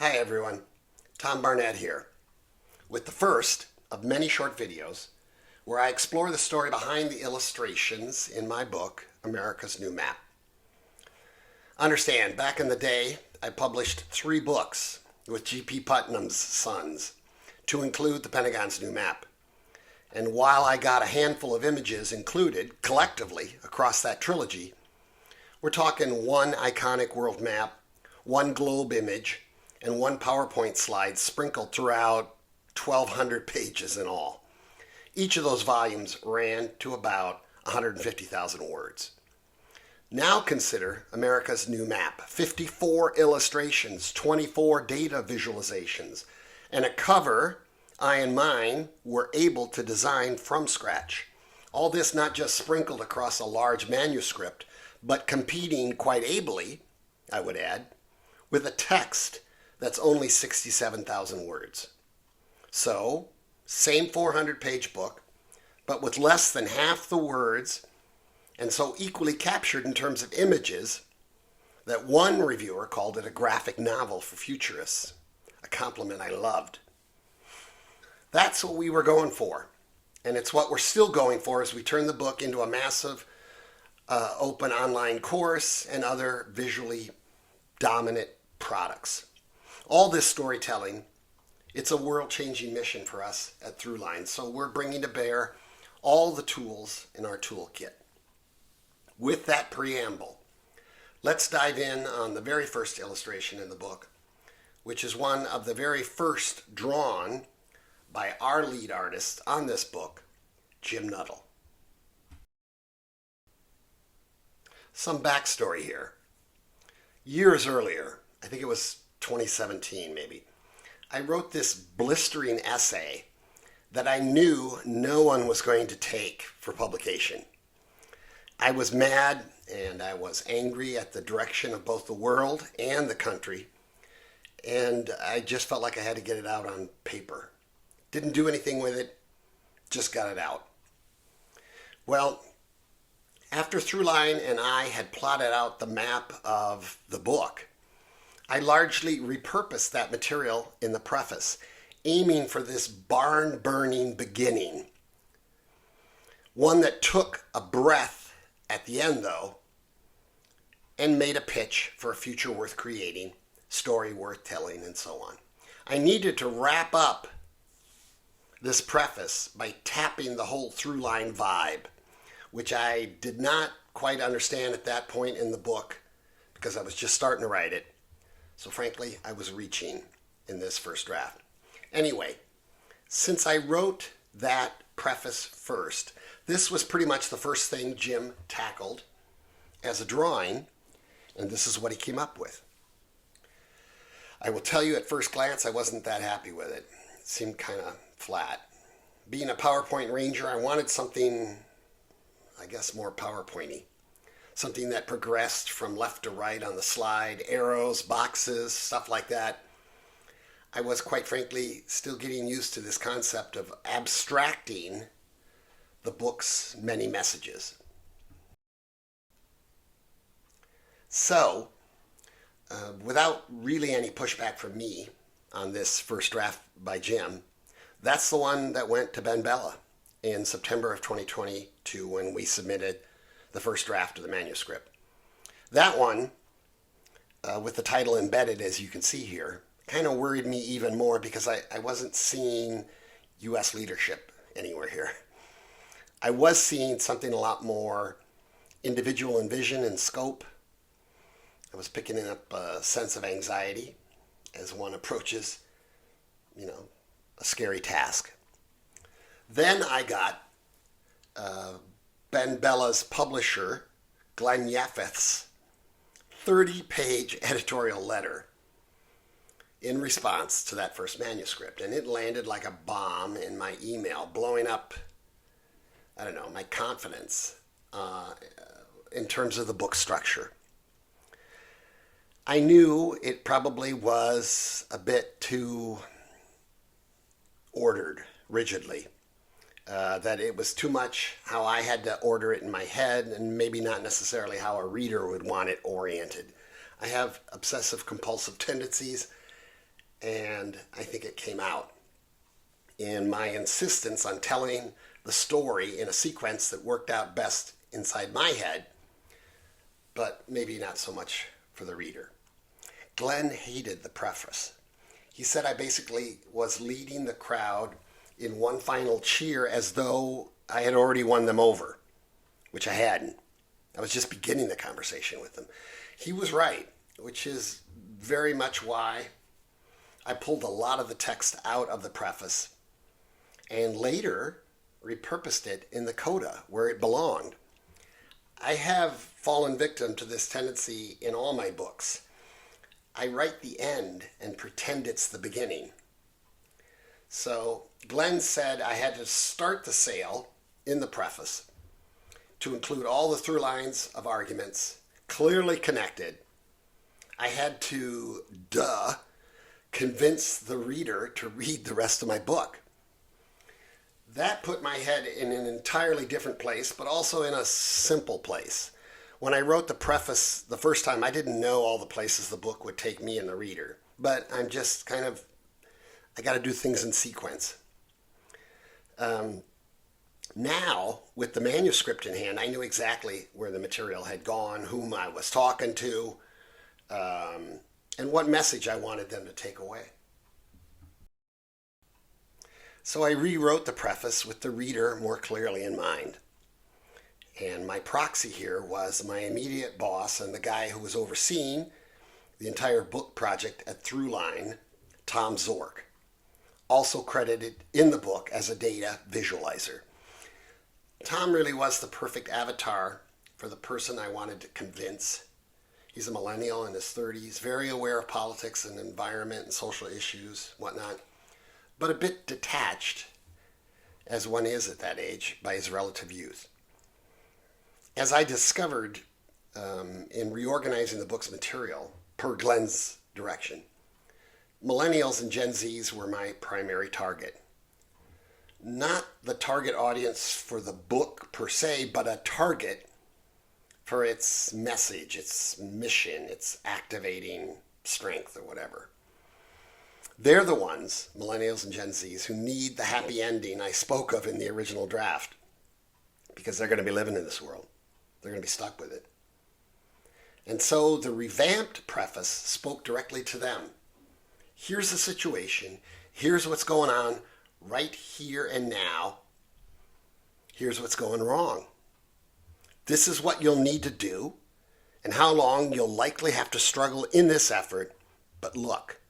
Hi everyone, Tom Barnett here, with the first of many short videos where I explore the story behind the illustrations in my book, America's New Map. Understand, back in the day, I published 3 books with G.P. Putnam's sons to include the Pentagon's new map. And while I got a handful of images included collectively across that trilogy, we're talking one iconic world map, one globe image, and one PowerPoint slide sprinkled throughout 1,200 pages in all. Each of those volumes ran to about 150,000 words. Now consider America's new map: 54 illustrations, 24 data visualizations, and a cover I and mine were able to design from scratch. All this not just sprinkled across a large manuscript, but competing quite ably, I would add, with a text that's only 67,000 words. So, same 400-page book, but with less than half the words, and so equally captured in terms of images that one reviewer called it a graphic novel for futurists, a compliment I loved. That's what we were going for, and it's what we're still going for as we turn the book into a massive open online course and other visually dominant products. All this storytelling, it's a world-changing mission for us at Throughlines, so we're bringing to bear all the tools in our toolkit. With that preamble, let's dive in on the very first illustration in the book, which is one of the very first drawn by our lead artist on this book, Jim Nuttall. Some backstory here. Years earlier, I think it was 2017 maybe, I wrote this blistering essay that I knew no one was going to take for publication. I was mad and I was angry at the direction of both the world and the country, and I just felt like I had to get it out on paper. Didn't do anything with it, just got it out. Well, after Throughline and I had plotted out the map of the book, I largely repurposed that material in the preface, aiming for this barn-burning beginning. One that took a breath at the end, though, and made a pitch for a future worth creating, story worth telling, and so on. I needed to wrap up this preface by tapping the whole Throughline vibe, which I did not quite understand at that point in the book because I was just starting to write it. So frankly, I was reaching in this first draft. Anyway, since I wrote that preface first, this was pretty much the first thing Jim tackled as a drawing, and this is what he came up with. I will tell you at first glance, I wasn't that happy with it. It seemed kind of flat. Being a PowerPoint ranger, I wanted something, I guess, more PowerPointy. Something that progressed from left to right on the slide, arrows, boxes, stuff like that. I was, quite frankly, still getting used to this concept of abstracting the book's many messages. So, without really any pushback from me on this first draft by Jim, that's the one that went to Ben Bella in September of 2022 when we submitted the first draft of the manuscript. That one, with the title embedded as you can see here, kind of worried me even more because I wasn't seeing U.S. leadership anywhere here. I was seeing something a lot more individual in vision and scope. I was picking up a sense of anxiety as one approaches, a scary task. Then I got Ben Bella's publisher, Glenn Yaffeth's 30-page editorial letter in response to that first manuscript. And it landed like a bomb in my email, blowing up, my confidence in terms of the book structure. I knew it probably was a bit too ordered, rigidly. That it was too much how I had to order it in my head and maybe not necessarily how a reader would want it oriented. I have obsessive compulsive tendencies, and I think it came out in my insistence on telling the story in a sequence that worked out best inside my head, but maybe not so much for the reader. Glenn hated the preface. He said I basically was leading the crowd in one final cheer as though I had already won them over, which I hadn't. I was just beginning the conversation with them. He was right, which is very much why I pulled a lot of the text out of the preface and later repurposed it in the coda where it belonged. I have fallen victim to this tendency in all my books. I write the end and pretend it's the beginning. So Glenn said I had to start the sale in the preface to include all the through lines of arguments clearly connected. I had to, convince the reader to read the rest of my book. That put my head in an entirely different place, but also in a simple place. When I wrote the preface the first time, I didn't know all the places the book would take me and the reader. But I'm just I got to do things in sequence. Now, with the manuscript in hand, I knew exactly where the material had gone, whom I was talking to, and what message I wanted them to take away. So I rewrote the preface with the reader more clearly in mind. And my proxy here was my immediate boss and the guy who was overseeing the entire book project at Throughline, Tom Zork, also credited in the book as a data visualizer. Tom really was the perfect avatar for the person I wanted to convince. He's a millennial in his 30s, very aware of politics and environment and social issues, whatnot, but a bit detached, as one is at that age, by his relative youth. As I discovered in reorganizing the book's material per Glenn's direction, millennials and Gen Zs were my primary target. Not the target audience for the book per se, but a target for its message, its mission, its activating strength or whatever. They're the ones, millennials and Gen Zs, who need the happy ending I spoke of in the original draft, because they're going to be living in this world. They're going to be stuck with it. And so the revamped preface spoke directly to them. Here's the situation. Here's what's going on right here and now. Here's what's going wrong. This is what you'll need to do and how long you'll likely have to struggle in this effort. But look,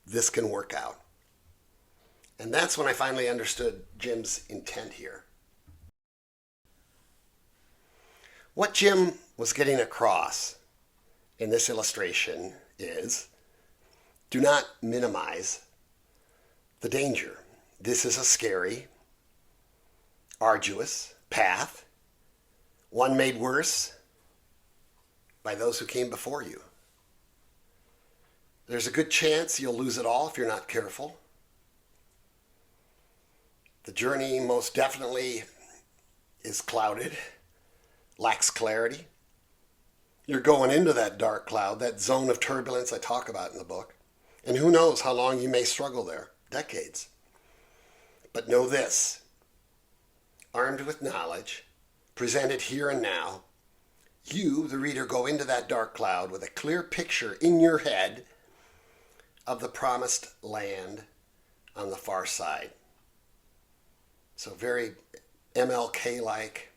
this can work out. And that's when I finally understood Jim's intent here. What Jim was getting across in this illustration is, do not minimize the danger. This is a scary, arduous path, one made worse by those who came before you. There's a good chance you'll lose it all if you're not careful. The journey most definitely is clouded, lacks clarity. You're going into that dark cloud, that zone of turbulence I talk about in the book. And who knows how long you may struggle there, decades. But know this, armed with knowledge, presented here and now, you, the reader, go into that dark cloud with a clear picture in your head of the promised land on the far side. So very MLK-like,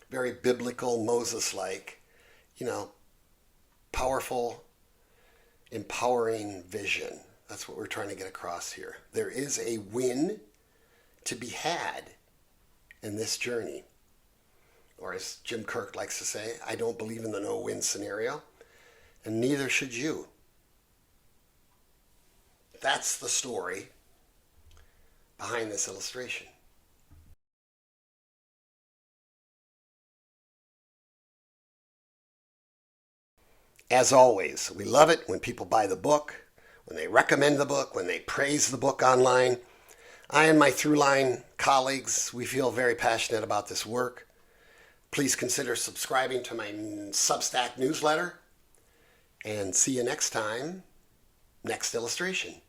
very biblical, Moses-like, powerful, empowering vision. That's what we're trying to get across here. There is a win to be had in this journey. Or as Jim Kirk likes to say, I don't believe in the no-win scenario, and neither should you. That's the story behind this illustration. As always, we love it when people buy the book, when they recommend the book, when they praise the book online. I and my Throughline colleagues, we feel very passionate about this work. Please consider subscribing to my Substack newsletter, and see you next time, next illustration.